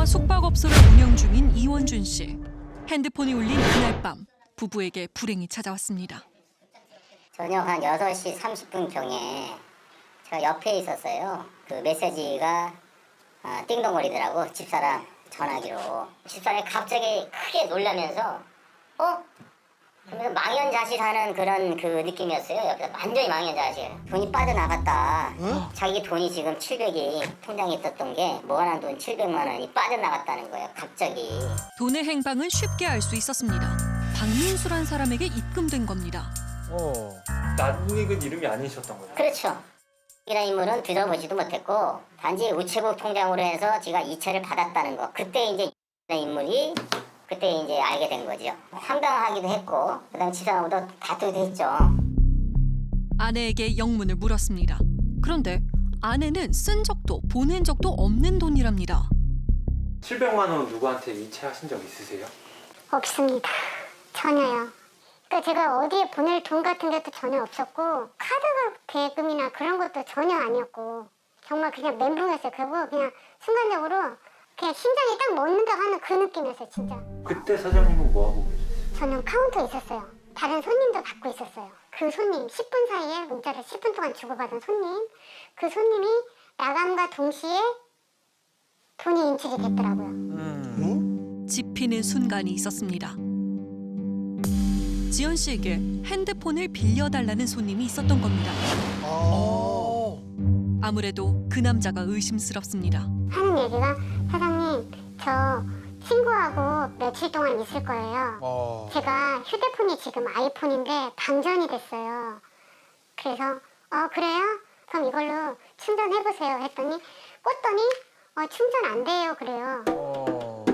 호텔과 숙박업소를 운영 중인 이원준 씨. 핸드폰이 울린 그날 밤 부부에게 불행이 찾아왔습니다. 저녁 한 6시 30분경에 제가 옆에 있었어요. 그 메시지가 띵동거리더라고. 집사람 전화기로. 집사람이 갑자기 크게 놀라면서 그러면서 망연자실하는 그런 그 느낌이었어요. 옆에서 완전히 망연자실. 돈이 빠져나갔다. 자기 돈이 지금 700이 통장에 있었던 게 무한한 돈 700만 원이 빠져나갔다는 거예요. 갑자기. 돈의 행방은 쉽게 알 수 있었습니다. 박민수란 사람에게 입금된 겁니다. 낯익은 이름이 아니셨던 거예요? 그렇죠. 이런 인물은 들어보지도 못했고 단지 우체국 통장으로 해서 제가 이체를 받았다는 거. 그때 이제 이런 인물이 그때 이제 알게 된 거죠. 황당하기도 했고 그다음 집사람하고도 다투기도 했죠. 아내에게 영문을 물었습니다. 그런데 아내는 쓴 적도 보낸 적도 없는 돈이랍니다. 700만 원 누구한테 이체하신 적 있으세요? 없습니다. 전혀요. 그러니까 제가 어디에 보낼 돈 같은 것도 전혀 없었고 카드 대금이나 그런 것도 전혀 아니었고 정말 그냥 멘붕이었어요. 그리고 그냥 순간적으로 그냥 심장이 딱 멎는다 하는 그 느낌이었어요. 진짜. 그때 사장님은 뭐 하고 계셨어요? 저는 카운터에 있었어요. 다른 손님도 받고 있었어요. 그 손님 10분 사이에 문자를 10분 동안 주고받은 손님. 그 손님이 나감과 동시에 돈이 인출이 됐더라고요. 집히는 순간이 있었습니다. 지연 씨에게 핸드폰을 빌려달라는 손님이 있었던 겁니다. 아무래도 그 남자가 의심스럽습니다. 하는 얘기가 사장님 저 친구하고 며칠 동안 있을 거예요. 제가 휴대폰이 지금 아이폰인데 방전이 됐어요. 그래서 그래요? 그럼 이걸로 충전해보세요 했더니 꽂더니 충전 안 돼요 그래요.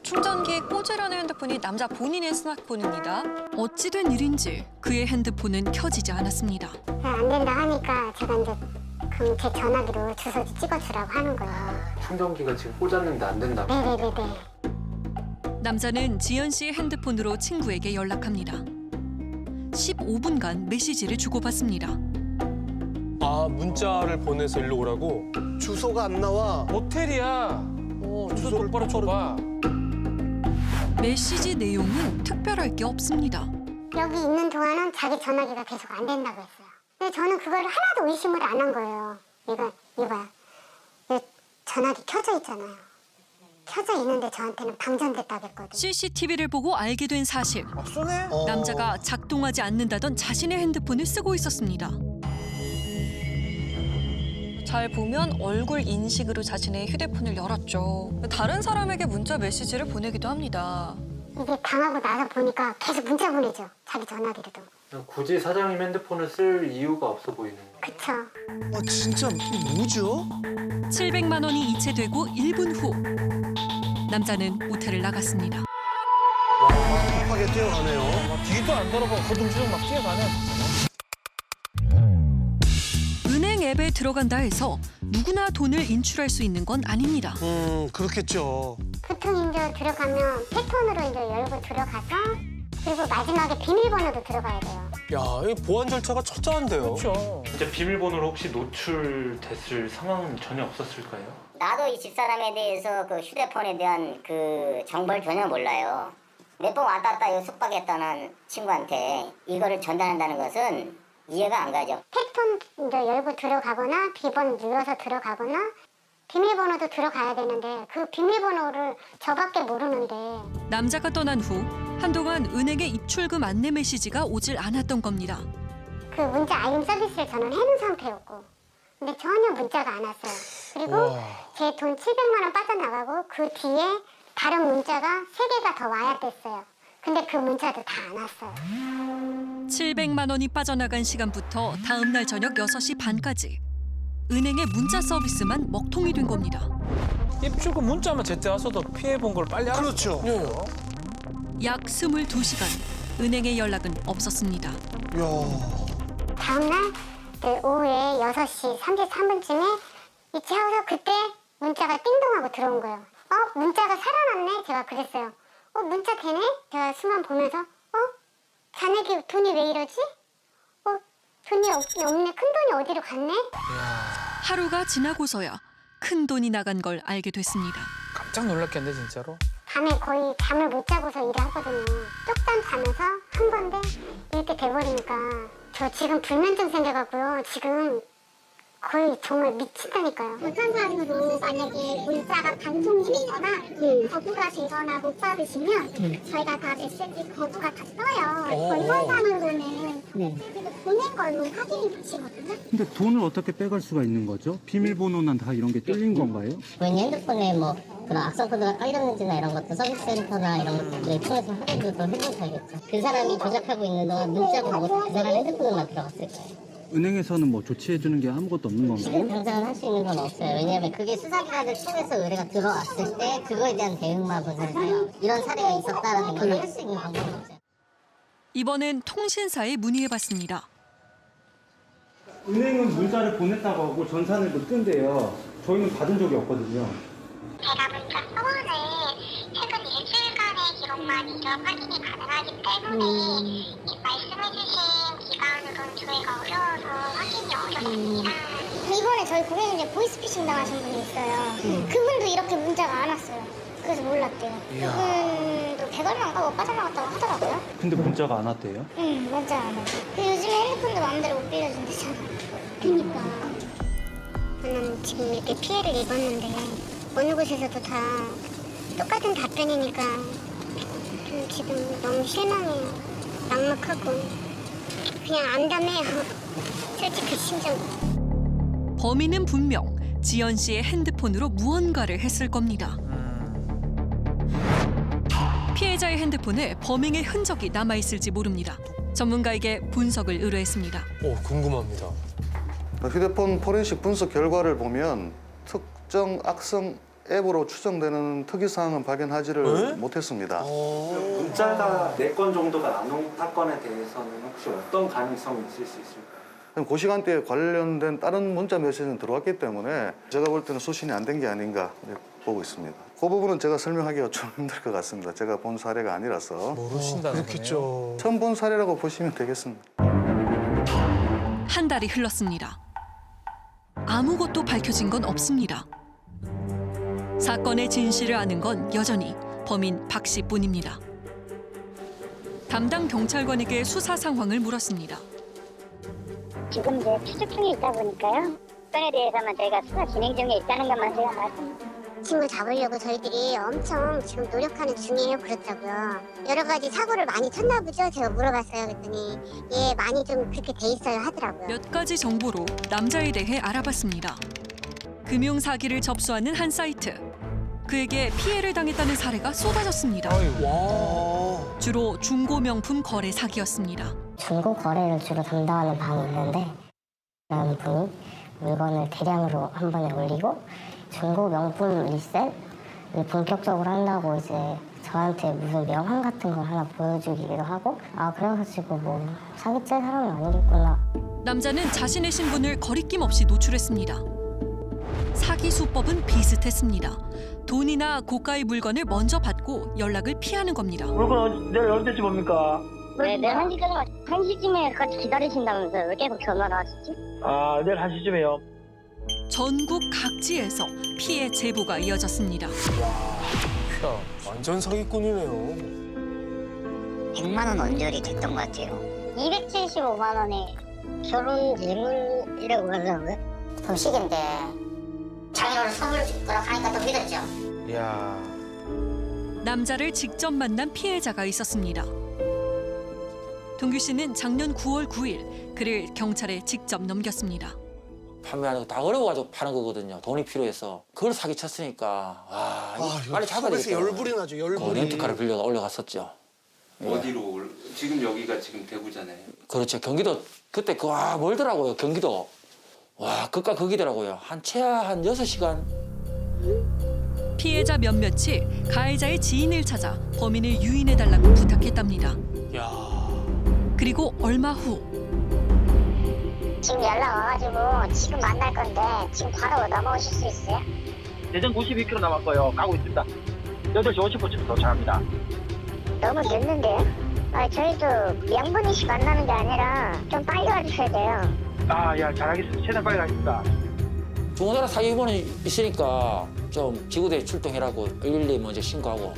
충전기에 꽂으려는 핸드폰이 남자 본인의 스마트폰입니다. 어찌된 일인지 그의 핸드폰은 켜지지 않았습니다. 안 된다 하니까 제가 이제 그럼 제 전화기로 주소지 찍어주라고 하는 거예요. 충전기가 지금 꽂았는데 안 된다고? 네네네네. 남자는 지연 씨의 핸드폰으로 친구에게 연락합니다. 15분간 메시지를 주고받습니다. 아, 문자를 보내서 일로 오라고? 주소가 안 나와. 호텔이야. 주소 똑바로 줘봐. 메시지 내용은 특별할 게 없습니다. 여기 있는 동안은 자기 전화기가 계속 안 된다고 했어요. 근데 저는 그걸 하나도 의심을 안 한 거예요. 이봐요. 이 전화기 켜져 있잖아요. 켜져 있는데 저한테는 방전됐다고 했거든요. CCTV를 보고 알게 된 사실. 쏘네? 남자가 작동하지 않는다던 자신의 핸드폰을 쓰고 있었습니다. 잘 보면 얼굴 인식으로 자신의 휴대폰을 열었죠. 다른 사람에게 문자 메시지를 보내기도 합니다. 이게 당하고 나서 보니까 계속 문자 보내죠. 자기 전화기로도. 굳이 사장님 핸드폰을 쓸 이유가 없어 보이는 그쵸. 진짜 뭐죠? 700만 원이 이체되고 1분 후 남자는 모텔을 나갔습니다. 급하게 뛰어가네요. 뒤도 안 돌아보고 허둥지둥 막 뛰어가네. 은행 앱에 들어간다 해서 누구나 돈을 인출할 수 있는 건 아닙니다. 그렇겠죠. 보통 이제 들어가면 패턴으로 이제 열고 들어가서 그리고 마지막에 비밀번호도 들어가야 돼요. 야, 이 보안 절차가 철저한데요. 그렇죠. 진짜 비밀번호로 혹시 노출됐을 상황은 전혀 없었을까요? 나도 이 집사람에 대해서 그 휴대폰에 대한 그 정보를 전혀 몰라요. 몇 번 왔다 갔다 숙박했다는 친구한테 이거를 전달한다는 것은 이해가 안 가죠. 패턴 이제 열고 들어가거나 비번 눌러서 들어가거나 비밀번호도 들어가야 되는데 그 비밀번호를 저밖에 모르는데 남자가 떠난 후 한동안 은행에 입출금 안내 메시지가 오질 않았던 겁니다. 그 문자 알림 서비스를 저는 해놓은 상태였고 근데 전혀 문자가 안 왔어요. 그리고 제 돈 700만 원 빠져나가고 그 뒤에 다른 문자가 3개가 더 와야 됐어요. 근데 그 문자도 다 안 왔어요. 700만 원이 빠져나간 시간부터 다음 날 저녁 6시 반까지 은행의 문자 서비스만 먹통이 된 겁니다. 입출금 문자만 제때 와서도 피해본 걸 빨리 알았어. 그렇죠. 약 22시간 은행의 연락은 없었습니다. 다음날 오후에 6시 33분쯤에 이체하고서 그때 문자가 띵동하고 들어온 거예요. 문자가 살아났네? 제가 그랬어요. 문자 되네? 제가 순간 보면서 자네기 돈이 왜 이러지? 돈이 없네. 큰 돈이 어디로 갔네? 하루가 지나고서야 큰 돈이 나간 걸 알게 됐습니다. 깜짝 놀랐겠네 진짜로. 밤에 거의 잠을 못 자고서 일을 하거든요. 쪽잠 자면서 한 건데 이렇게 돼버리니까 저 지금 불면증 생겨갖고요. 지금 거의 정말 미친다니까요. 못한 사람으로 만약에 문자가 단통이 되거나 거부가 되거나 못 받으시면 저희가 다 메시지 거부가 다 떠요. 전산상으로는 메시지를 보낸 걸로 확인이 되시거든요. 근데 돈을 어떻게 빼갈 수가 있는 거죠? 비밀번호나 다 이런 게 뚫린 건가요? 본인 핸드폰에 뭐 그런 악성 코드가 깔렸는지나 이런 것도 서비스 센터나 이런 것들을 통해서 확인도 또 해보셔야겠죠. 그 사람이 조작하고 있는 동안 문자고 뭐 그 사람 핸드폰으로만 들어갔을 거예요. 은행에서는 뭐 조치해주는 게 아무것도 없는 지금 건가요? 당장은 할 수 있는 건 없어요. 왜냐하면 그게 수사기관을 통해서 의뢰가 들어왔을 때 그거에 대한 대응마분을 해요. 이런 사례가 있었다라는 걸 할 수 있는 방법은 없어요. 이번엔 통신사에 문의해봤습니다. 은행은 문자를 보냈다고 하고 전산을 못 뜬대요. 저희는 받은 적이 없거든요. 제가 문자 서원을 최근 일주일간의 기록만 이력 확인이 가능하기 때문에 말씀해주신 기간으로는 저희가 어려워서 확인이 어렵습니다. 이번에 저희 고객님 보이스피싱 당하신 분이 있어요. 그분도 이렇게 문자가 안 왔어요. 그래서 몰랐대요. 그분도 100얼마 가고 빠져나갔다고 하더라고요. 근데 문자가 안 왔대요? 응, 문자 안 와요. 요즘에 핸드폰도 마음대로 못 빌려준대잖아. 그니까. 저는 지금 이렇게 피해를 입었는데 어느 곳에서도 다 똑같은 답변이니까 좀 지금 너무 실망해요. 막막하고 그냥 암담해요. 솔직히 심정. 범인은 분명 지연 씨의 핸드폰으로 무언가를 했을 겁니다. 피해자의 핸드폰에 범행의 흔적이 남아있을지 모릅니다. 전문가에게 분석을 의뢰했습니다. 오, 궁금합니다. 휴대폰 포렌식 분석 결과를 보면 특정 악성 앱으로 추정되는 특이사항은 발견하지를 못했습니다. 문자가 4건 정도가 나눈 사건에 대해서는 혹시 어떤 가능성이 있을 수 있을까요? 그 시간대에 관련된 다른 문자 메시지는 들어왔기 때문에 제가 볼 때는 수신이 안 된 게 아닌가 보고 있습니다. 그 부분은 제가 설명하기가 좀 힘들 것 같습니다. 제가 본 사례가 아니라서 모르신다는 그렇겠죠. 처음 본 사례라고 보시면 되겠습니다. 한 달이 흘렀습니다. 아무것도 밝혀진 건 없습니다. 사건의 진실을 아는 건 여전히 범인 박 씨뿐입니다. 담당 경찰관에게 수사 상황을 물었습니다. 지금 이제 추적 중에 있다 보니까요. 건에 대해서만 저희가 수사 진행 중에 있다는 것만 제가 말씀드립니다. 친구 잡으려고 저희들이 엄청 지금 노력하는 중이에요. 그렇다고요. 여러 가지 사고를 많이 쳤나 보죠. 제가 물어봤어요. 그랬더니 예, 많이 좀 그렇게 돼 있어요 하더라고요. 몇 가지 정보로 남자에 대해 알아봤습니다. 금융 사기를 접수하는 한 사이트. 그에게 피해를 당했다는 사례가 쏟아졌습니다. 와. 주로 중고 명품 거래 사기였습니다. 중고 거래를 주로 담당하는 방이었는데 그런 분이 물건을 대량으로 한 번에 올리고 중고 명품 리셀을 본격적으로 한다고 이제 저한테 무슨 명함 같은 걸 하나 보여주기도 하고 그래가지고 뭐 사기칠 사람은 아니겠구나. 남자는 자신의 신분을 거리낌 없이 노출했습니다. 사기 수법은 비슷했습니다. 돈이나 고가의 물건을 먼저 받고 연락을 피하는 겁니다. 물건 내일 언제쯤 옵니까? 네, 내일 1시쯤에 같이 기다리신다면서요. 왜 계속 전화를 하시지? 아, 내일 1시쯤에요. 전국 각지에서 피해 제보가 이어졌습니다. 야, 완전 사기꾼이네요. 100만 원 언저리 됐던 것 같아요. 275만 원에 결혼 예물이라고 하더라고요. 도식인데 장인어른 선물 줄 거라고 하니까 또 믿었죠. 이야. 남자를 직접 만난 피해자가 있었습니다. 동규 씨는 작년 9월 9일 그를 경찰에 직접 넘겼습니다. 판매하는 거 다 어려워가지고 파는 거거든요. 돈이 필요해서. 그걸 사기쳤으니까 이거 빨리 잡아야 속에서 되겠다. 열불이 나죠, 열불이. 렌트카를 빌려서 올라갔었죠. 어디로? 지금 여기가 지금 대구잖아요. 그렇죠. 경기도 그때 멀더라고요. 경기도. 극과 극이더라고요. 최하 6시간. 피해자 몇몇이 가해자의 지인을 찾아 범인을 유인해달라고 부탁했답니다. 야. 그리고 얼마 후 지금 연락 와가지고 지금 만날 건데 지금 바로 넘어오실 수 있어요? 대전 92km 남았고요. 가고 있습니다. 8시 50분쯤 도착합니다. 너무 늦는데요? 저희도 양분이씩 만나는 게 아니라 좀 빨리 와주셔야 돼요. 아, 야, 잘하겠습니다. 최대한 빨리 가겠습니다. 죽은 사람 사기 유무는 있으니까 좀 지구대에 출동해라고 112 먼저 신고하고.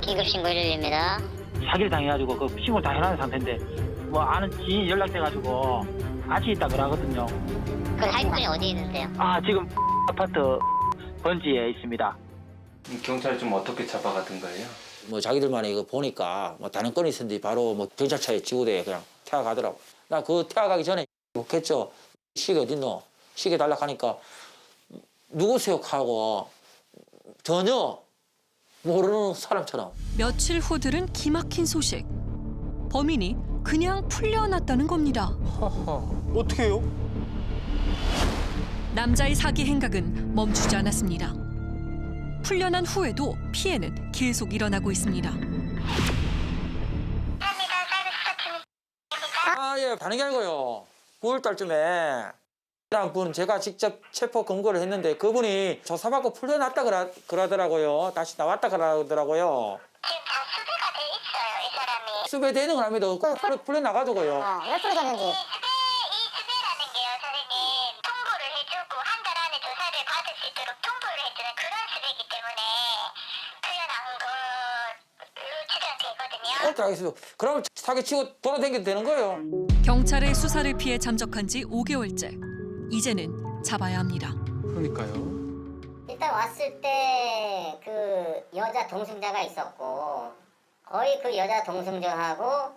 긴급신고 112입니다. 사기를 당해가지고 그 신고 다 해놓은 상태인데 뭐 아는 지인이 연락돼가지고 같이 있다 그러거든요. 그 사기꾼이 어디 있는데요? 아 지금 아파트 번지에 있습니다. 경찰이 좀 어떻게 잡아가던 거예요? 뭐 자기들만이 이거 보니까 뭐 다른 건이 있었는데 바로 뭐 경찰차에 지구대에 그냥 태워가더라고. 나 그거 태워가기 전에 욕했죠. 시계 어딨노? 시계 달라고 하니까 누구세요? 하고 전혀 모르는 사람처럼. 며칠 후 들은 기막힌 소식. 범인이 그냥 풀려났다는 겁니다. 어떻게 해요? 남자의 사기 행각은 멈추지 않았습니다. 풀려난 후에도 피해는 계속 일어나고 있습니다. 아, 예, 다른 게 아니고요. 9월 달쯤에 한 분 제가 직접 체포 검거를 했는데 그분이 조사받고 풀려났다 그러더라고요. 다시 나왔다 그러더라고요. 지금 다 수배가 돼 있어요, 이 사람이. 수배되는 건 아닙니다. 풀려나가지고요. 왜 풀리는지. 이 수배라는 게요, 선생님. 통보를 해주고 한 달 안에 조사를 받을 수 있도록 통보를 해주는 그런 수배이기 때문에 풀려난 걸로 추정되거든요. 어떻게 하겠어요? 그럼 사기치고 돌아다녀도 되는 거예요. 경찰의 수사를 피해 잠적한 지 5개월째. 이제는 잡아야 합니다. 그러니까요. 일단 왔을 때 그 여자 동승자가 있었고 거의 그 여자 동승자하고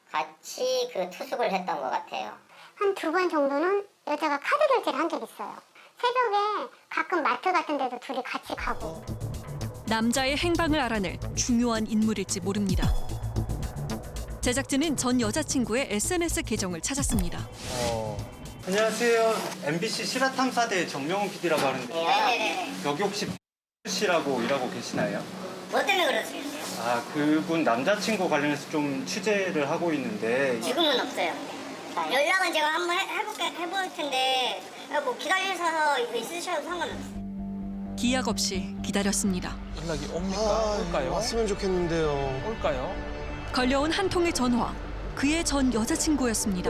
같이 그 투숙을 했던 것 같아요. 한 2번 정도는 여자가 카드 결제를 한 적이 있어요. 새벽에 가끔 마트 같은 데도 둘이 같이 가고. 남자의 행방을 알아낼 중요한 인물일지 모릅니다. 제작진은 전 여자친구의 SNS 계정을 찾았습니다. 안녕하세요. MBC 실화탐사대 정명훈 PD라고 하는데 네네네. 여기 혹시 씨라고 일하고 계시나요? 뭐 때문에 그러세요? 아, 그분 남자친구 관련해서 좀 취재를 하고 있는데 지금은 없어요. 연락은 제가 한번 해볼 텐데 뭐 기다리셔서 이거 있으셔도 상관없어요. 기약 없이 기다렸습니다. 연락이 옵니까? 올까요? 왔으면 좋겠는데요. 올까요? 걸려온 한 통의 전화. 그의 전 여자친구였습니다.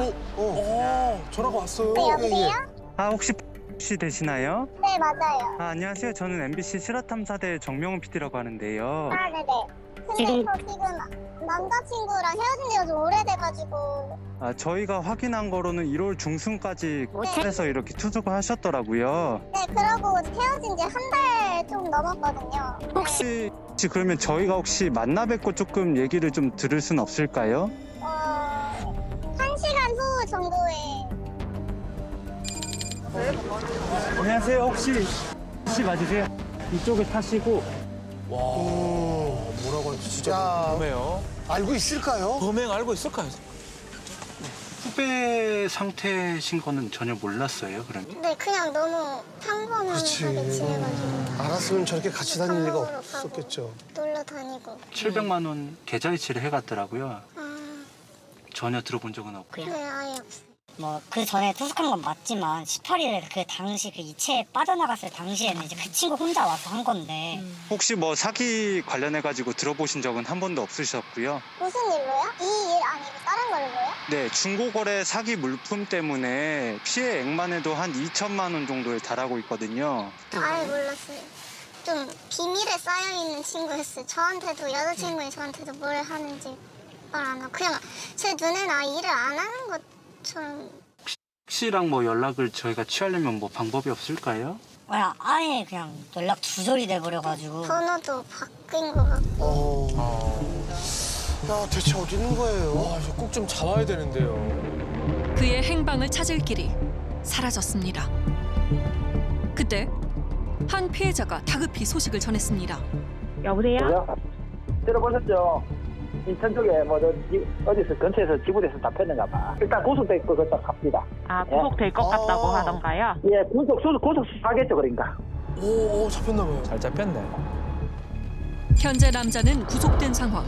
전화가 왔어요. 네, 여보세요? 아, 혹시 씨 되시나요? 네, 맞아요. 아, 안녕하세요. 저는 MBC 실화탐사대 정명훈 PD라고 하는데요. 아, 네네. 근데 저 지금 남자친구랑 헤어진 지가 좀 오래돼가지고. 아, 저희가 확인한 거로는 1월 중순까지 네. 해서 이렇게 투숙을 하셨더라고요. 네, 그러고 헤어진 지 한 달 좀 넘었거든요. 혹시 그러면 저희가 혹시 만나 뵙고 조금 얘기를 좀 들을 순 없을까요? 1시간 후 정도에. 안녕하세요. 혹시 맞으세요? 이쪽에 타시고 와, 뭐라고 하는지 진짜 궁금해요. 알고 있을까요? 범행 알고 있을까요? 후배 상태신 거는 전혀 몰랐어요, 그러면? 네, 그냥 너무 평범하게 지내가지고. 알았으면 저렇게 같이 다닐 리가 밥 먹으러 없었겠죠. 놀러 다니고. 700만 원 계좌이체를 해갔더라고요. 아, 전혀 들어본 적은 없고. 네, 아예 없어요. 뭐 그 전에 투숙한 건 맞지만 18일에 그 당시 그 이체 빠져나갔을 당시에는 이제 그 친구 혼자 와서 한 건데 혹시 뭐 사기 관련해가지고 들어보신 적은 한 번도 없으셨고요? 무슨 일로요? 이 일 아니고 다른 걸로요? 네, 중고거래 사기 물품 때문에 피해 액만 해도 한 2천만 원 정도에 달하고 있거든요. 아예 몰랐어요. 좀 비밀에 쌓여있는 친구였어요. 저한테도 여자친구인 저한테도 뭘 하는지 말 안 하고 그냥 제 눈에는 일을 안 하는 것처럼. 씨랑 뭐 연락을 저희가 취하려면 뭐 방법이 없을까요? 아예 그냥 연락 두절이 돼버려가지고 번호도 바뀐 것 같고. 야, 대체 어디 있는 거예요? 와, 저 꼭 좀 잡아야 되는데요. 그의 행방을 찾을 길이 사라졌습니다. 그때 한 피해자가 다급히 소식을 전했습니다. 여보세요? 들어보셨죠? 인천 쪽에 뭐 어디서 근처에서 지구대에서 잡혔는가 봐. 일단 구속될 것 갑니다. 아, 구속될 것 같다고 하던가요? 예, 구속 하겠죠, 그러니까. 오, 잡혔나 봐요. 잘 잡혔네. 현재 남자는 구속된 상황.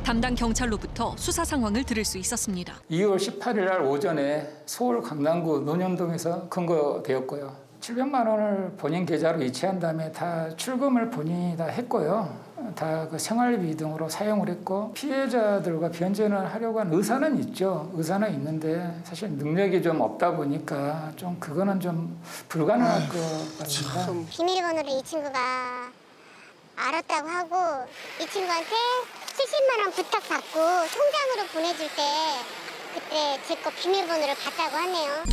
담당 경찰로부터 수사 상황을 들을 수 있었습니다. 2월 18일 날 오전에 서울 강남구 논현동에서 검거되었고요. 700만 원을 본인 계좌로 이체한 다음에 다 출금을 본인이 다 했고요. 다 그 생활비 등으로 사용을 했고 피해자들과 변전을 하려고 한 의사는 있죠. 의사는 있는데 사실 능력이 좀 없다 보니까 좀 그거는 좀 불가능할 것 같습니다. 비밀번호를 이 친구가 알았다고 하고 이 친구한테 70만 원 부탁받고 통장으로 보내줄 때 그때 제 거 비밀번호를 받다고 하네요.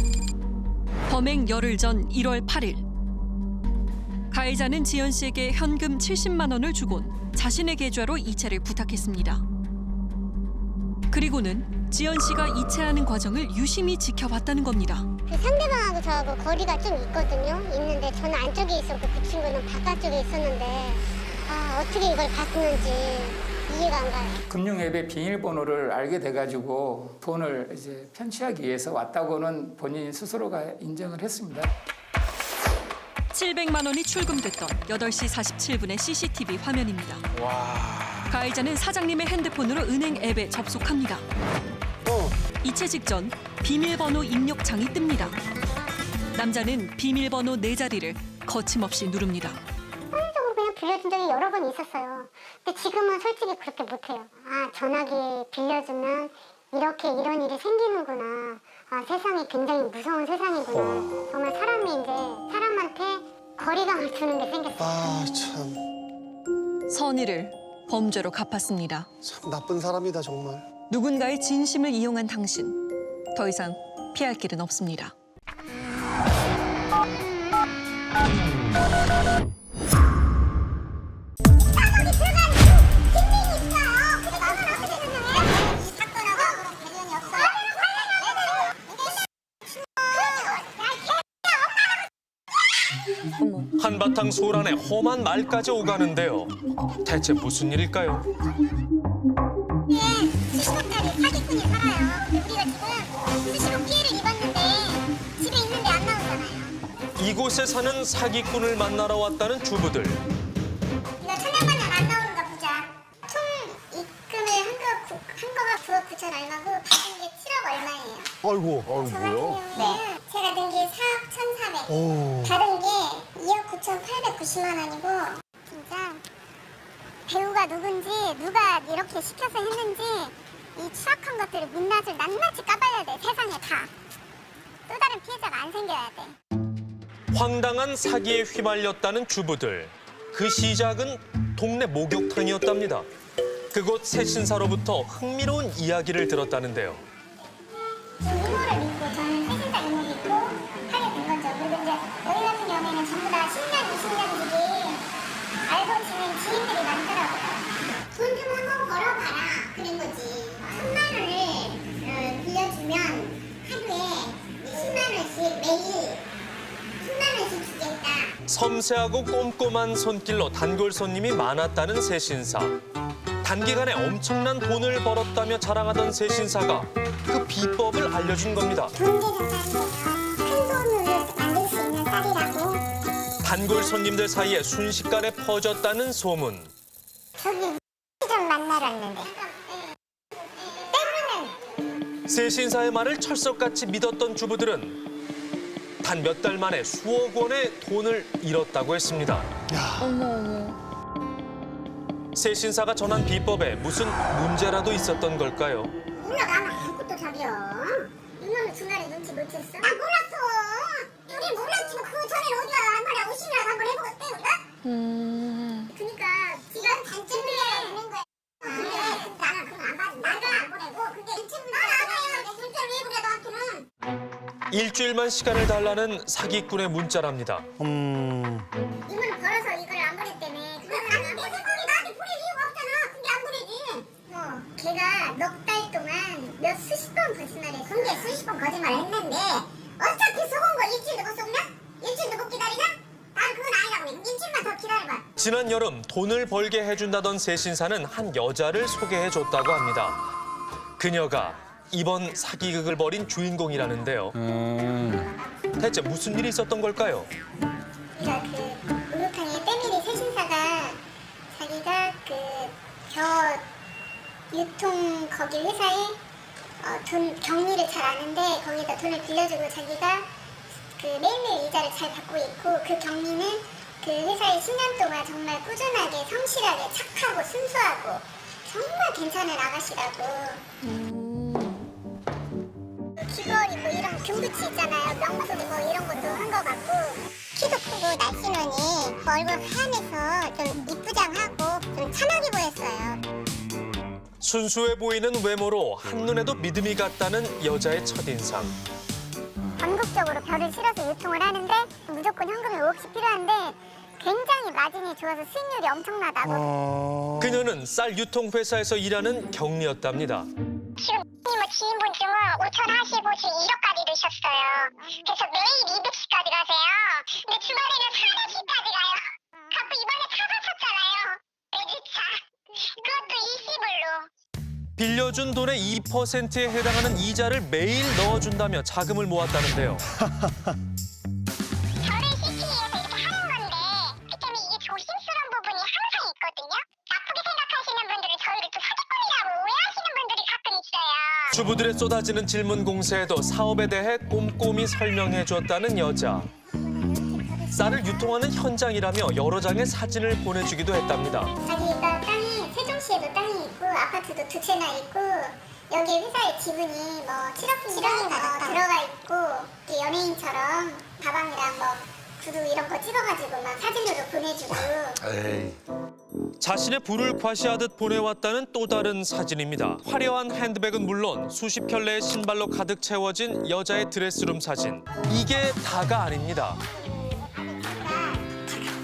범행 열흘 전 1월 8일 가해자는 지연 씨에게 현금 70만 원을 주곤 자신의 계좌로 이체를 부탁했습니다. 그리고는 지연 씨가 이체하는 과정을 유심히 지켜봤다는 겁니다. 그 상대방하고 저하고 거리가 좀 있거든요. 있는데 저는 안쪽에 있었고 그 친구는 바깥쪽에 있었는데 어떻게 이걸 봤는지 이해가 안 가요. 금융앱의 비밀번호를 알게 돼가지고 돈을 이제 편취하기 위해서 왔다고는 본인 스스로가 인정을 했습니다. 700만 원이 출금됐던 8시 47분의 CCTV 화면입니다. 가해자는 사장님의 핸드폰으로 은행 앱에 접속합니다. 이체 직전 비밀번호 입력창이 뜹니다. 남자는 비밀번호 4자리를 거침없이 누릅니다. 편의적으로 그냥 빌려준 적이 여러 번 있었어요. 근데 지금은 솔직히 그렇게 못해요. 전화기 빌려주면 이렇게 이런 일이 생기는구나. 세상이 굉장히 무서운 세상이구나. 정말 사람이 이제 사람한테 거리감을 두는 게 생겼어요. 참 선의를 범죄로 갚았습니다. 나쁜 사람이다 정말. 누군가의 진심을 이용한 당신. 더 이상 피할 길은 없습니다. 한바탕 소란에 험한 말까지 오가는데요. 대체 무슨 일일까요? 수십억짜리 사기꾼이 살아요. 우리가 지금 수십억 피해를 입었는데 집에 있는데 안 나오잖아요. 이곳에 사는 사기꾼을 만나러 왔다는 주부들. 이거 천양만원 안 나오는가 보자. 총 입금을 한 거가 9억 9천 얼마고 받은 게 7억 얼마예요. 아이고, 저 같은 경우는 제가 낸 게 4억 1,400. 받은 게 2억 9,890만 원이고 진짜 배우가 누군지 누가 이렇게 시켜서 했는지 이 추악한 것들을 민낯을 낱낱이 까발려야 돼. 세상에 다. 또 다른 피해자가 안 생겨야 돼. 황당한 사기에 휘말렸다는 주부들. 그 시작은 동네 목욕탕이었답니다. 그곳 새신사로부터 흥미로운 이야기를 들었다는데요. 이모를 믿고 저는 새신사 이모 믿고 하게 된 거죠. 그리고 이제 여기 같은 경우에는 전부 다 10년, 20년들이 알고 지낸 지인들이 많더라고요. 돈 좀 한번 벌어봐라 그런 거지. 3만 원을 빌려주면 하루에 10만 원씩 매일 10만 원씩 주겠다. 섬세하고 꼼꼼한 손길로 단골 손님이 많았다는 새신사. 단기간에 엄청난 돈을 벌었다며 자랑하던 새신사가 그 비법을 알려준 겁니다. 돈 되는 쌀이에요. 큰 돈으로 만들 수 있는 쌀이라고. 단골 손님들 사이에 순식간에 퍼졌다는 소문. 저기 좀 만나러 왔는데 때문에 새신사의 말을 철석같이 믿었던 주부들은 단 몇 달 만에 수억 원의 돈을 잃었다고 했습니다. 새신사가 전한 비법에 무슨 문제라도 있었던 걸까요? 몰라. 나는 아무것도 답이야. 이모는 중간에 눈치 못 챘어? 나 몰랐어. 우리 몰랐지만 그 전에 어디가 한 번에 50이라도 한번 해보겠대 우리가? 그러니까 지가 단점이 있는 거야. 그래. 나는 그건 안 받아. 나가 안 보내고. 근데 난 알아요. 내 문자를 왜 그래 너한테는. 일주일만 시간을 달라는 사기꾼의 문자랍니다. 이모는 벌어서 이걸 안 보냈다며. 나는 내 생각이 나한테 보낼 이유가 없잖아. 근데 안 보내지. 걔가 넉 달 동안 수십 번 거짓말했어. 근데 수십 번 거짓말 했는데 어차피 속은 거 일주일도 못 속냐? 일주일도 못 기다리냐? 난 그건 아니라고 해. 일주일만 더 기다려봐. 지난 여름 돈을 벌게 해준다던 새신사는 한 여자를 소개해줬다고 합니다. 그녀가 이번 사기극을 벌인 주인공이라는데요. 대체 무슨 일이 있었던 걸까요? 그러니까 그 목욕탕에 때밀이 새신사가 자기가 그 겨 유통 거기 회사에 돈 경리를 잘 아는데 거기다 돈을 빌려주고 자기가 그 매일매일 이자를 잘 받고 있고 그 경리는 그 회사에 10년 동안 정말 꾸준하게 성실하게 착하고 순수하고 정말 괜찮은 아가씨라고. 귀걸이 뭐 이런 금붙이 있잖아요. 명소리 뭐 이런 것도 한 것 같고 키도 크고 날씬하니 얼굴 하얀해서 좀 이쁘장하고 좀 참하게 보였어요. 순수해 보이는 외모로 한눈에도 믿음이 갔다는 여자의 첫인상. 전국적으로 별을 실어서 유통을 하는데 무조건 현금이 5억씩 필요한데 굉장히 마진이 좋아서 수익률이 엄청나다고. 그녀는 쌀 유통회사에서 일하는 경리였답니다. 지금 지인분 중은 5천 하시고 지금 1억까지 드셨어요. 그래서 매일 200씩까지 가세요. 근데 주말에는 400씩까지 가요. 갖고 이번에 차 사셨잖아요. 외제차. 그것도 20불로. 빌려준 돈의 2%에 해당하는 이자를 매일 넣어준다며 자금을 모았다는데요. 저를 시키기 위해서 이렇게 하는 건데 그 때문에 이게 조심스러운 부분이 항상 있거든요. 나쁘게 생각하시는 분들은 저희를 또 사기꾼이라고 오해하시는 분들이 가끔 있어요. 주부들의 쏟아지는 질문 공세에도 사업에 대해 꼼꼼히 설명해 줬다는 여자. 쌀을 유통하는 현장이라며 여러 장의 사진을 보내주기도 했답니다. 자기가 땅이 세종시에도 땅이 있고 아파트도 2채나 있고 여기 회사에 지분이 뭐 7억인가 들어가 있고 연예인처럼 가방이랑 뭐 구두 이런 거 찍어가지고 막 사진으로 보내주고. 자신의 부를 과시하듯 보내왔다는 또 다른 사진입니다. 화려한 핸드백은 물론 수십 켤레의 신발로 가득 채워진 여자의 드레스룸 사진. 이게 다가 아닙니다.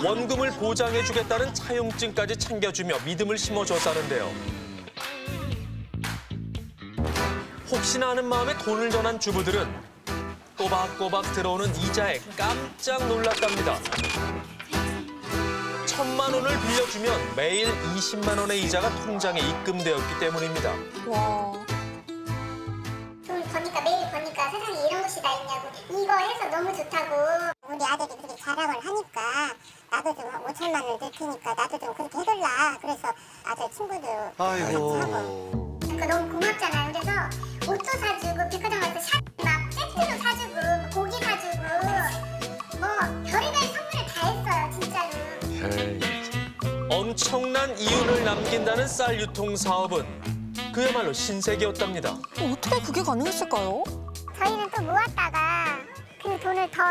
원금을 보장해주겠다는 차용증까지 챙겨주며 믿음을 심어줬다는데요. 혹시나 하는 마음에 돈을 전한 주부들은 꼬박꼬박 들어오는 이자에 깜짝 놀랐답니다. 1,000만 원을 빌려주면 매일 20만 원의 이자가 통장에 입금되었기 때문입니다. 와. 돈 버니까 매일 버니까 세상에 이런 곳이 다 있냐고 이거 해서 너무 좋다고. 우리 아들이 그렇게 자랑을 하니까 나도 좀 5천만 원 낼 테니까 나도 좀 그렇게 해달라. 그래서 아들 친구들 아이고. 그거 너무 고맙잖아요. 그래서 옷도 사주고 백화점 가서 막 세트도 사주고 고기 사주고 뭐 별의별 선물을 다 했어요 진짜로. 엄청난 이윤을 남긴다는 쌀 유통 사업은 그야말로 신세계였답니다. 어떻게 그게 가능했을까요? 저희는 또 모았다가 그 돈을 더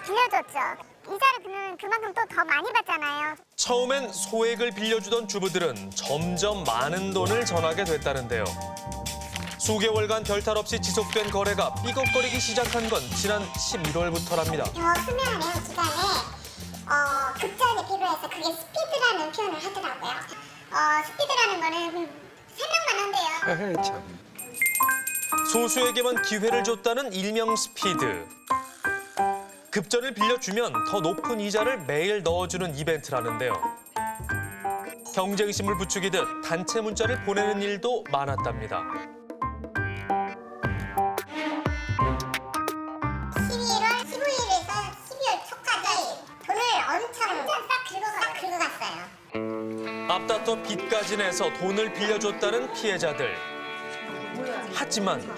빌려줬죠. 이자를 그러면 그만큼 또 더 많이 받잖아요. 처음엔 소액을 빌려주던 주부들은 점점 많은 돈을 전하게 됐다는데요. 수개월간 별탈 없이 지속된 거래가 삐걱거리기 시작한 건 지난 11월부터랍니다. 수면의 기간에 급작에 비교해서 그게 스피드라는 표현을 하더라고요. 스피드라는 거는 설명만 한대요. 소수에게만 기회를 줬다는 일명 스피드. 급전을 빌려주면 더 높은 이자를 매일 넣어주는 이벤트라는데요. 경쟁심을 부추기듯 단체 문자를 보내는 일도 많았답니다. 11월 15일에서 12월 초까지 돈을 엄청 싹 긁어갔어요. 앞다퉈 빚까지 내서 돈을 빌려줬다는 피해자들. 하지만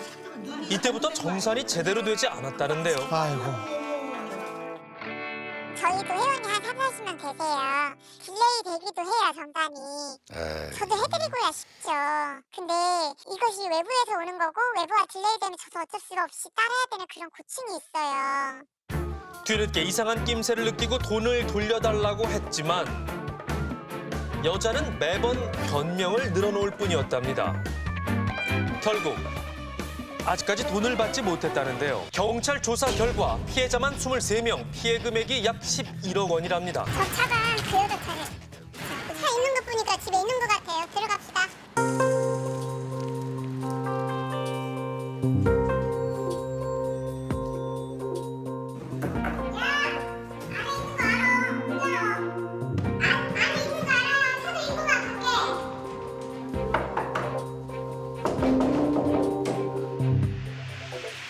이때부터 정산이 제대로 되지 않았다는데요. 아이고. 저희도 회원이 한 3-40만 되세요. 딜레이 되기도 해요, 정산이. 저도 해드리고야 싶죠. 근데 이것이 외부에서 오는 거고 외부와 딜레이되면 저도 어쩔 수가 없이 따라야 되는 그런 고충이 있어요. 뒤늦게 이상한 낌새를 느끼고 돈을 돌려달라고 했지만 여자는 매번 변명을 늘어놓을 뿐이었답니다. 결국 아직까지 돈을 받지 못했다는데요. 경찰 조사 결과 피해자만 23명, 피해 금액이 약 11억 원이랍니다. 저 차가 그 여자 차를. 차 있는 거 보니까 집에 있는 것 같아요. 들어갑시다.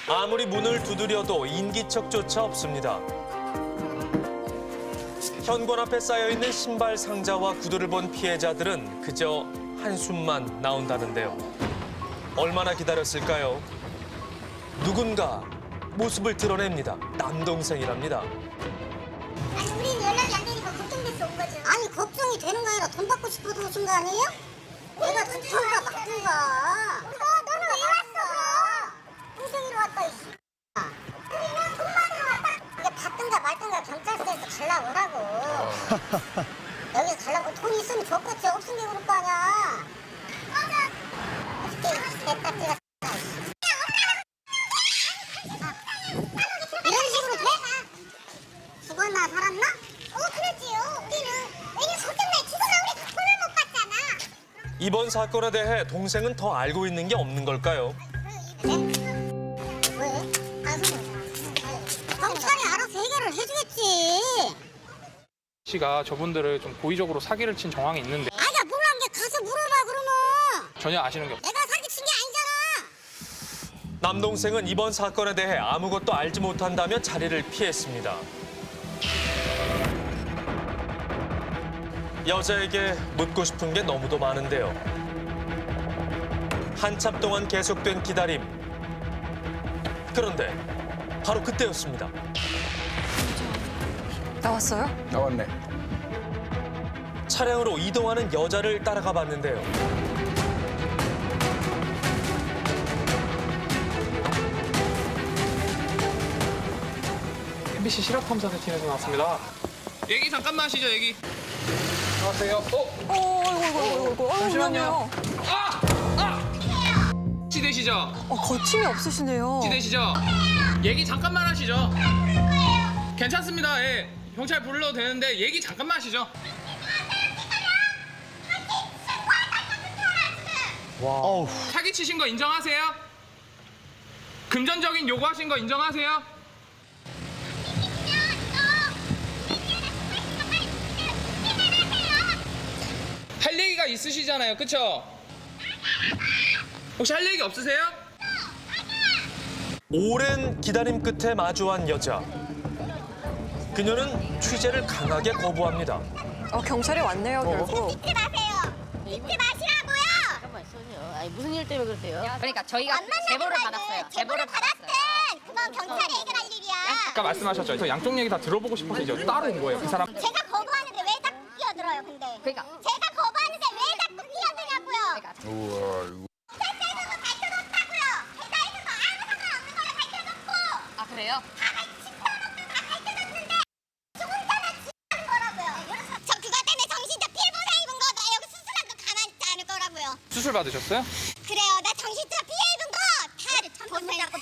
아무리 문을 두드려도 인기척조차 없습니다. 현관 앞에 쌓여있는 신발 상자와 구두를 본 피해자들은 그저 한숨만 나온다는데요. 얼마나 기다렸을까요? 누군가 모습을 드러냅니다. 남동생이랍니다. 아니 우린 연락이 안 되니까 걱정돼서 온 거죠. 아니 걱정이 되는 거 아니라 돈 받고 싶어서 오신 거 아니에요? 내가 좋던가 맞던가. 너는 왜 왔어? 동생이로 왔다 이씨. 우리는 돈 받으러 왔다. 이게 받든가 말든가 경찰서에서 갈라고 오라고. 여기서 갈라고 돈 있으면 좋겠지. 없은 게 그럴 거 아니야. 맞아. 됐다 뛰어. 이런 식으로 돼? 죽었나 살았나? 그러지요. 우리는 왜냐면 걱정날 죽어서 우리 돈을 못 받잖아. 이번 사건에 대해 동생은 더 알고 있는 게 없는 걸까요? 왜? 경찰이 알아서 해결을 해주겠지. 씨가 저분들을 좀 고의적으로 사기를 친 정황이 있는데 아니야 몰란 게 가서 물어봐 그러면. 전혀 아시는 게 없어요. 내가 사기친 게 아니잖아. 남동생은 이번 사건에 대해 아무것도 알지 못한다며 자리를 피했습니다. 여자에게 묻고 싶은 게 너무도 많은데요. 한참 동안 계속된 기다림. 그런데 바로 그때였습니다. 나왔어요? 나왔네. 차량으로 이동하는 여자를 따라가 봤는데요. MBC 실화탐사팀에서 나왔습니다. 얘기 잠깐만 하시죠, 얘기. 안녕하세요. 잠시만요. 씨 되시죠? 거침이 없으시네요. 씨 되시죠? 얘기 잠깐만 하시죠. 괜찮습니다. 예. 경찰 불러도 되는데 얘기 잠깐만 하시죠. 어우. 사기 치신 거 인정하세요? 금전적인 요구하신 거 인정하세요? 할 얘기가 있으시잖아요, 그쵸? 혹시 할 얘기 없으세요? 오랜 기다림 끝에 마주한 여자. 그녀는 취재를 강하게 거부합니다. 경찰이 왔네요, 결국. 잊지 마세요. 잊지 마시라고요. 잠깐만요. 아니 무슨 일 때문에 그러세요? 그러니까 저희가 제보를 받았어요. 제보를 받았든 그건 경찰이 해결할 일이야. 아까 말씀하셨죠? 저 양쪽 얘기 다 들어보고 싶어서 이제 따로 온 거예요. 그 사람. 제가 거부하는데 왜 자꾸 끼어들어요, 근데? 그러니까 제가 거부하는데 왜 자꾸 끼어드냐고요? 경찰서에서도 밝혀놓다고요. 회사에서도 아무 상관없는 거를 밝혀놓고 아 그래요? 다 밝혀놓는데 저 혼자만 지는 거라고요. 저 그거 때문에 정신적 피해보상 입은 거 나 여기 수술한 거 가만히 있지 않을 거라고요. 수술 받으셨어요? 그래요. 나 정신적 피해 입은 거 다 보상하고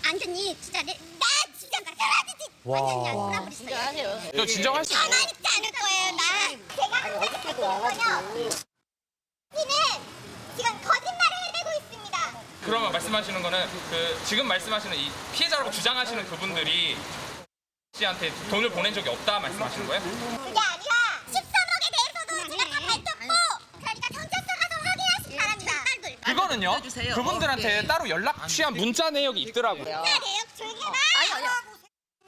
안전히 진짜 나 진짜 쓰러지지 완전히 안 돌아버렸어요. 하세요. 저 진정할 수 가만히 있지 않을 거예요. 나 제가 어떻게 거든요. 씨는 지금 거짓말을 해대고 있습니다. 그러면 말씀하시는 거는 그 지금 말씀하시는 이 피해자라고 주장하시는 그분들이 씨한테 돈을 보낸 적이 없다 말씀하시는 거예요? 그게 아니라 13억에 대해서도 제가 다 밝혔고 그러니까 경찰서 가서 확인하시기 바랍니다. 그거는요. 그분들한테 따로 연락 취한 문자 내역이 있더라고요. 내역 조용히 해봐. 아니요.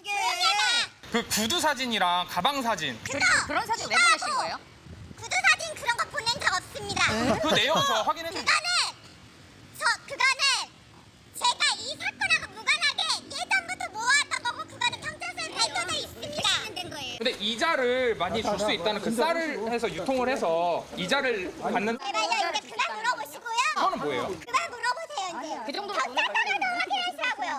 조용히 해봐. 그 구두 사진이랑 가방 사진. 그런 사진 왜 보내신 거예요? 구두 사진 그런 거 보낸 적 없습니다. 그 내용 저 확인해주세요. 그거는 제가 이 사건하고 무관하게 예전부터 모아왔던 거고 그거는 경찰서에 발표돼 있습니다. 안 된 거예요. 근데 이자를 많이 줄 수 있다는 그 쌀을 해서 유통을 해서 이자를 받는 제발요 이제 그만 물어보시고요. 그거는 뭐예요? 그만 물어보세요 이제. 그 정도로 경찰서 가서 확인하시라고요.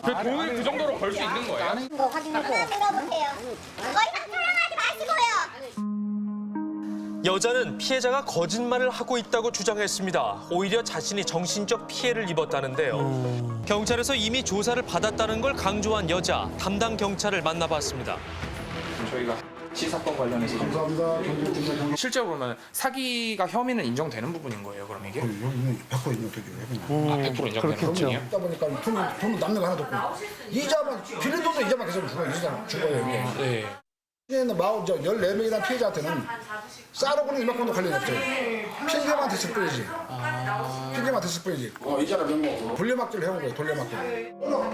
그 돈을 그 정도로 벌 수 있는 거예요? 그만 물어보세요. 거의 다 사랑하지 마시고요. 여자는 피해자가 거짓말을 하고 있다고 주장했습니다. 오히려 자신이 정신적 피해를 입었다는데요. 경찰에서 이미 조사를 받았다는 걸 강조한 여자, 담당 경찰을 만나봤습니다. 저희가 시 사건 관련해서 감사합니다. 실제로 그러면 사기가 혐의는 인정되는 부분인 거예요, 그럼 이게? 100% 인정되죠. 100% 인정되는 부분이에요? 있다 보니까 돈도 남는 거 하나도 없고 이자만 빌린 돈도 이자만 계속 죽어요 이게. 네. 피해는 14명이란 피해자한테는 싸르고는 이만큼도 관련이 없어요. 핑계만 됐을 뿐이지. 핑계만 됐을 뿐이지. 이자는 명목. 돌려막기를 해온 거예요. 돌려막기.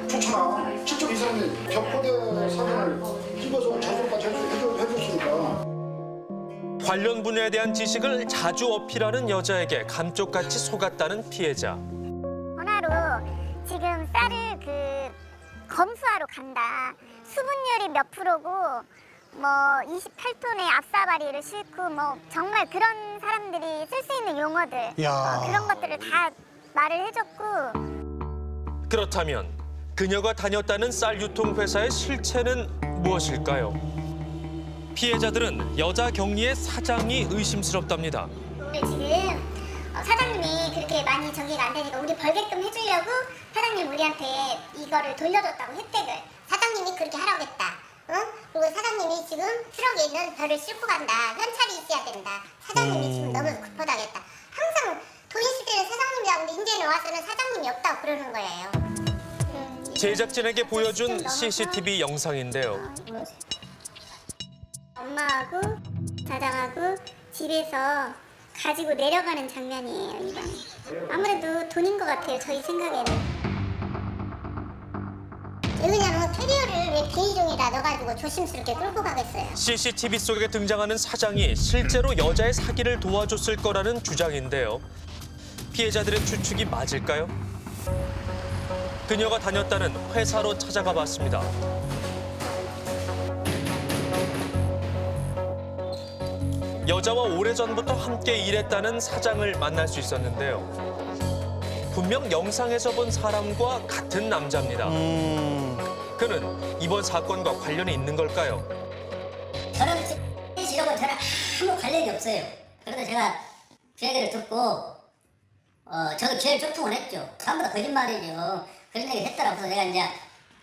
좋잖아. 실적 이사람이 격포대 사건을 찍어서 자수까지 해줬으니까. 관련 분야에 대한 지식을 자주 어필하는 여자에게 감쪽같이 속았다는 피해자. 전화로 지금 쌀을 검수하러 간다. 수분율이 몇 프로고 뭐 28톤의 앞사발이를 싣고 뭐 정말 그런 사람들이 쓸 수 있는 용어들 그런 것들을 다 말을 해줬고. 그렇다면 그녀가 다녔다는 쌀 유통 회사의 실체는 무엇일까요? 피해자들은 여자 경리의 사장이 의심스럽답니다. 근데 지금 사장님이 그렇게 많이 전개가 안 되니까 우리 벌게끔 해주려고 사장님 우리한테 이거를 돌려줬다고, 혜택을. 사장님이 그렇게 하라고 했다. 그리고 사장님이 지금 트럭에 있는 벌을 싣고 간다. 현찰이 있어야 된다. 사장님이 지금 너무 급하다겠다. 항상 돈 있을 때는 사장님이라고 하는데 이제는 와서는 사장님이 없다고 그러는 거예요. 제작진에게 보여준 CCTV 영상인데요. 엄마하고 사장하고 집에서 가지고 내려가는 장면이에요, 이번에. 아무래도 돈인 것 같아요, 저희 생각에는. 왜 그러냐면 캐리어를 왜 비닐종이에다 넣어가지고 조심스럽게 끌고 가겠어요. CCTV 속에 등장하는 사장이 실제로 여자의 사기를 도와줬을 거라는 주장인데요. 피해자들의 추측이 맞을까요? 그녀가 다녔다는 회사로 찾아가 봤습니다. 여자와 오래전부터 함께 일했다는 사장을 만날 수 있었는데요. 분명 영상에서 본 사람과 같은 남자입니다. 그는 이번 사건과 관련이 있는 걸까요? 저는 직업은 저랑 아무 관련이 없어요. 그런데 제가 그 얘기를 듣고 저도 기회를 좀 원했죠. 전부 다 거짓말이죠. 그런 얘기를 했더라고. 그래서 내가 이제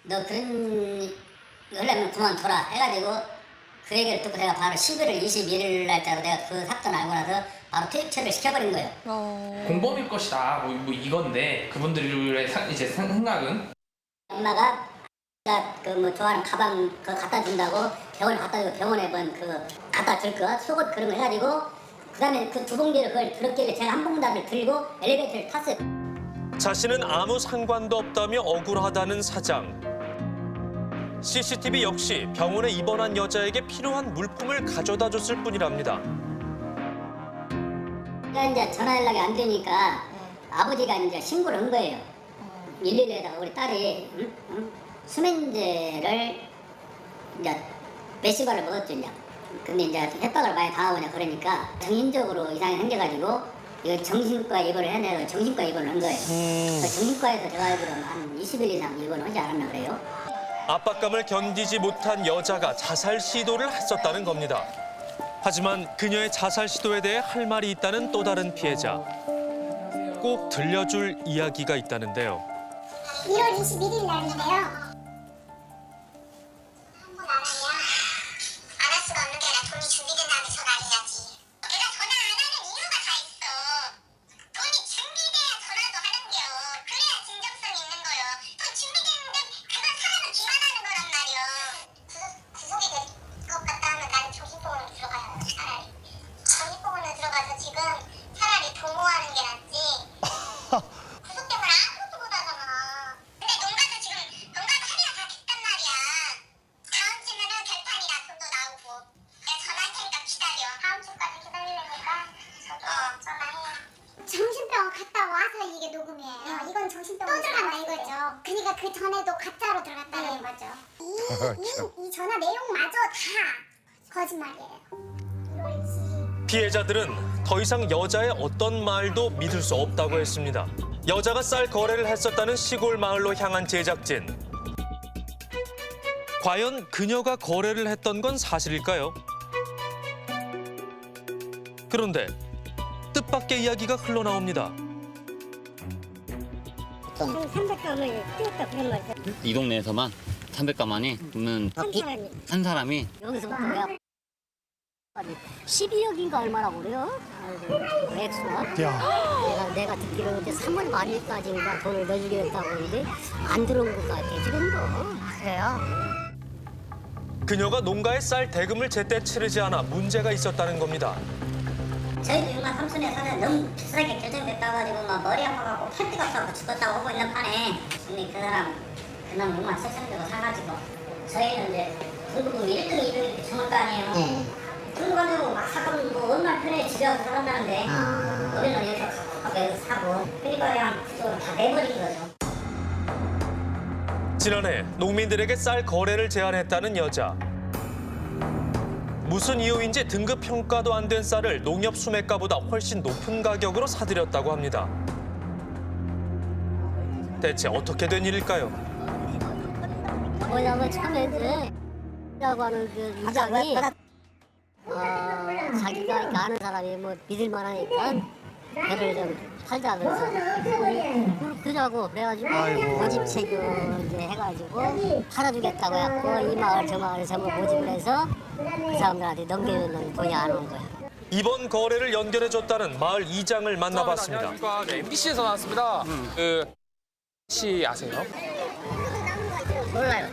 너 그런 거 하려면 그만둬라 해가지고 그 얘기를 듣고 내가 바로 11월 21일 날짜로 내가 그 사건 알고 나서 바로 퇴직처를 시켜버린 거예요. 공범일 것이다. 뭐 이건데 그분들의 이제 생각은 엄마가 그 좋아하는 가방 그거 갖다 준다고 병원에 갖다 주고 병원에 갖다 줄 거 속옷 그런 거 해가지고 그다음에 그 두 봉지를 그걸 들었길래 제가 한 봉다를 들고 엘리베이터를 탔어요. 자신은 아무 상관도 없다며 억울하다는 사장. CCTV 역시 병원에 입원한 여자에게 필요한 물품을 가져다 줬을 뿐이랍니다. 이제 전화 연락이 안 되니까 아버지가 이제 신고를 한 거예요. 112에다가 우리 딸이 수면제를 이제 몇시간을 먹었죠 이제. 근데 이제 협박을 많이 당하고 그러니까 정신적으로 이상이 생겨가지고 이거 정신과 입원을 해내서 정신과 입원을 한 거예요. 정신과에서 제가 알기로는 한 20일 이상 입원을 하지 않았나 그래요. 압박감을 견디지 못한 여자가 자살 시도를 했었다는 겁니다. 하지만 그녀의 자살 시도에 대해 할 말이 있다는 또 다른 피해자. 꼭 들려줄 이야기가 있다는데요. 1월 21일 날인데요. 정신병원 갔다 와서 이게 녹음이에요. 이건 정신병원 또 들어간다 이거죠. 그러니까 그 전에도 가짜로 들어갔다는 거죠. 이 전화 내용마저 다 거짓말이에요. 피해자들은 더 이상 여자의 어떤 말도 믿을 수 없다고 했습니다. 여자가 쌀 거래를 했었다는 시골 마을로 향한 제작진. 과연 그녀가 거래를 했던 건 사실일까요? 그런데 뜻밖의 이야기가 흘러나옵니다. 300g을 띄웠다 그런 말이죠. 이 동네에서만 300가만이 그러면 한 사람이 여기서부터요? 12억인가 얼마라고 그래요? 액수가? 내가 듣기로는 이제 3월 말일까지인가 돈을 넣어주겠다고 하는데 안 들어온 것 같아 지금도. 그래요? 그녀가 농가에 쌀 대금을 제때 치르지 않아 문제가 있었다는 겁니다. 저희도 윤가 삼촌에 사는 너무 비싸게 결정됐다고 가지고 막 머리 아파갖고 팬티가 싸고 죽었다고 하고 있는 판에 근데 그 사람 그날 몸만 설정되고 사가지고 저희는 이제 등록금 1등, 2등 정할 거 아니에요. 등록하려고 막 사고 뭐 얼마나 편해 집에 와서 사간다는데 우리는 여기서 사고 그러니까 그냥 그쪽으로 다 내버린 거죠. 지난해 농민들에게 쌀 거래를 제안했다는 여자. 무슨 이유인지 등급 평가도 안 된 쌀을 농협 수매가보다 훨씬 높은 가격으로 사들였다고 합니다. 대체 어떻게 된 일일까요? 뭐냐면 처음에 이제 라고 하는 그 이장이 자기가 이렇게 아는 사람이 뭐 믿을 만하니까 배를 좀 팔자 그래서 그러자고 그래가지고 모집책을 이제 해가지고 팔아주겠다고 해갖고 이 마을 저 마을 전부 모집을 해서 그 사람들한테 넘기는 돈이 안 온 거야. 이번 거래를 연결해줬다는 마을 이장을 만나봤습니다. 안녕하십니까. 네, MBC에서 나왔습니다. 혹시 아세요? 몰라요.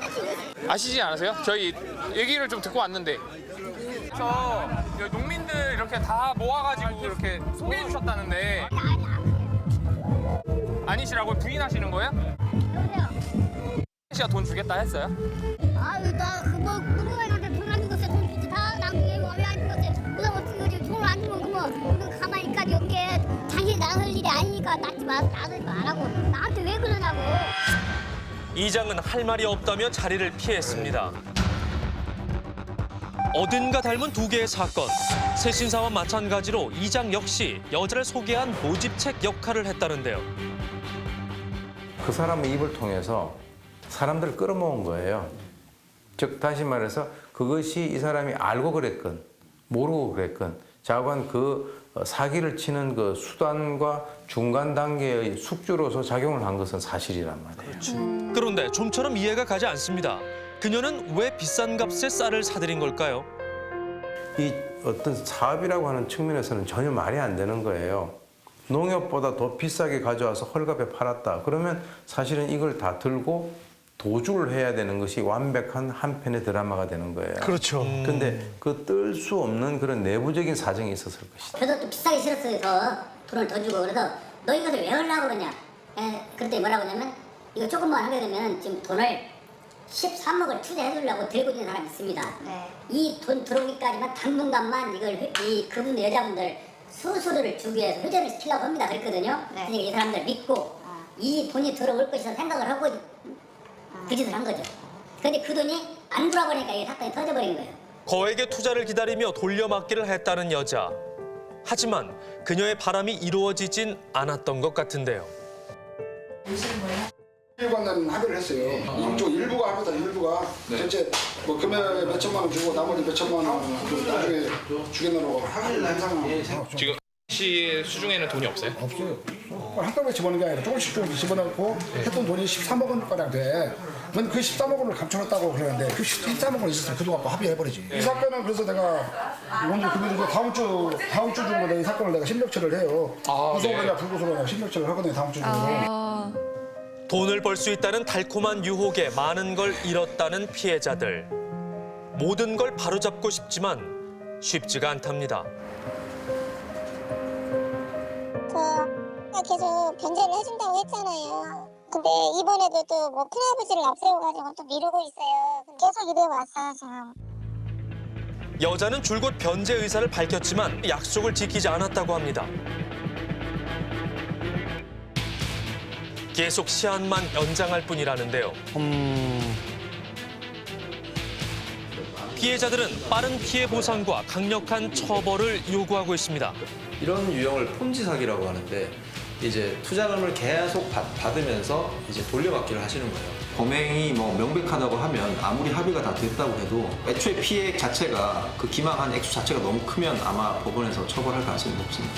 아시지 않으세요? 저희 얘기를 좀 듣고 왔는데. 그래서 농민들 이렇게 다 모아가지고 이렇게 소개해 주셨다는데. 아니시라고 부인하시는 거예요? 씨가 돈 주겠다 했어요? 아유 나 그거 누구한테 돈 안 주겠어. 돈 주지 다 나중에 왜안 주겠어. 그럼 어떻게 돈을 안 주면 그러면 가만히 있까지 연게 당신이 나랑 할 일이 아니니까 낫지 마. 나도 안 하고 나한테 왜 그러냐고. 이장은 할 말이 없다며 자리를 피했습니다. 어딘가 닮은 두 개의 사건. 새신사와 마찬가지로 이장 역시 여자를 소개한 모집책 역할을 했다는데요. 그 사람의 입을 통해서 사람들을 끌어모은 거예요. 즉 다시 말해서 그것이 이 사람이 알고 그랬건 모르고 그랬건 자관 그 사기를 치는 그 수단과 중간 단계의 숙주로서 작용을 한 것은 사실이란 말이에요. 그런데 좀처럼 이해가 가지 않습니다. 그녀는 왜 비싼 값에 쌀을 사들인 걸까요? 이 어떤 사업이라고 하는 측면에서는 전혀 말이 안 되는 거예요. 농협보다 더 비싸게 가져와서 헐값에 팔았다. 그러면 사실은 이걸 다 들고 도주를 해야 되는 것이 완벽한 한 편의 드라마가 되는 거예요. 그렇죠. 근데 그 뜰 수 없는 그런 내부적인 사정이 있었을 것이다. 그래도 또 비싸게 실었어요. 더 돈을 더 주고. 그래서 너 이것을 왜 하려고 그러냐. 그때 뭐라고 하냐면 이거 조금만 하게 되면 지금 돈을 13억을 투자해 주려고 들고 있는 사람이 있습니다. 이 돈 들어오기까지만 당분간만 이걸 그분 여자분들 수수료를 주기 위해서 회전을 시키려고 합니다. 그랬거든요. 그러니까 이 사람들 믿고 이 돈이 들어올 것이라 생각을 하고 그 짓을 한 거죠. 근데 그 돈이 안 돌아보니까 이 사건이 터져버린 거예요. 거액의 투자를 기다리며 돌려막기를 했다는 여자. 하지만 그녀의 바람이 이루어지진 않았던 것 같은데요. 일관된 합의를 했어요. 이쪽 일부가 합니다. 일부가 전체 뭐 금액 몇 천만 원 주고 나머지 몇 천만 원 나중에 주겠노라고 항상 지금 씨 수중에는 돈이 없어요? 없어요. 한꺼번에 집어넣는 게 아니라 조금씩 집어넣고 했던 돈이 13억 원가량 돼. 근데 그 13억 원을 감춰놨다고 그러는데 그 13억 원 있었으면 그동안 또 합의해버리지. 이 사건은 그래서 내가 먼저 금요일 다음 주 중으로 이 사건을 내가 심력처를 해요. 구속이나 불구속이나 심력처를 하거든요. 다음 주 중으로. 돈을 벌 수 있다는 달콤한 유혹에 많은 걸 잃었다는 피해자들. 모든 걸 바로잡고 싶지만 쉽지가 않답니다. 계속 변제를 해준다고 했잖아요. 근데 이번에도 또 뭐 큰아버지를 앞세워가지고 또 미루고 있어요. 계속 이래 왔어요 지금. 여자는 줄곧 변제 의사를 밝혔지만 약속을 지키지 않았다고 합니다. 계속 시한만 연장할 뿐이라는데요. 피해자들은 빠른 피해 보상과 강력한 처벌을 요구하고 있습니다. 이런 유형을 폰지 사기라고 하는데 이제 투자금을 계속 받으면서 이제 돌려받기를 하시는 거예요. 범행이 뭐 명백하다고 하면 아무리 합의가 다 됐다고 해도 애초에 피해 자체가 그 기망한 액수 자체가 너무 크면 아마 법원에서 처벌할 가능성이 높습니다.